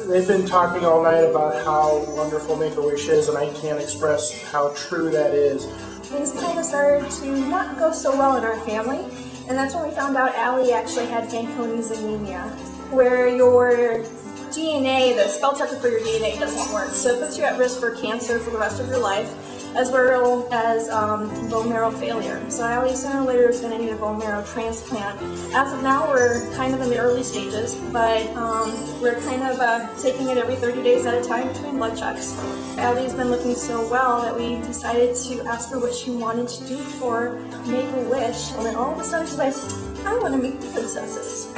they've been talking all night about how wonderful Make-A-Wish is, and I can't express how true that is. Things kind of started to not go so well in our family, and that's when we found out Allie actually had Fanconi's anemia, where your DNA, the spell checker for your DNA doesn't work, so it puts you at risk for cancer for the rest of your life, as well as bone marrow failure. So Allie sooner or later is going to need a bone marrow transplant. As of now, we're kind of in the early stages, but we're kind of taking it every 30 days at a time between blood checks. Allie's been looking so well that we decided to ask her what she wanted to do for Make-A-Wish, and then all of a sudden she's like, I want to meet the princesses.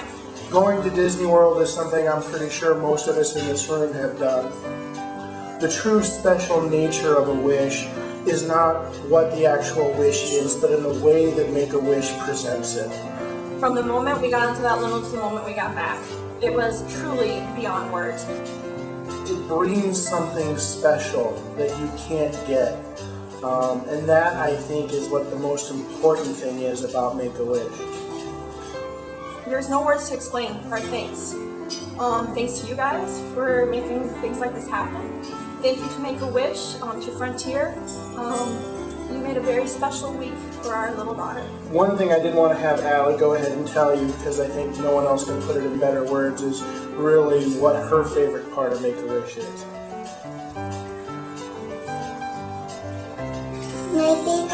Going to Disney World is something I'm pretty sure most of us in this room have done. The true special nature of a wish is not what the actual wish is, but in the way that Make-A-Wish presents it. From the moment we got into that limo to the moment we got back, it was truly beyond words. It brings something special that you can't get. And that, I think, is what the most important thing is about Make-A-Wish. There's no words to explain our thanks. Thanks to you guys for making things like this happen. Thank you to Make-A-Wish, to Frontier. You made a very special week for our little daughter. One thing I did want to have Allie go ahead and tell you, because I think no one else can put it in better words, is really what her favorite part of Make-A-Wish is. My favorite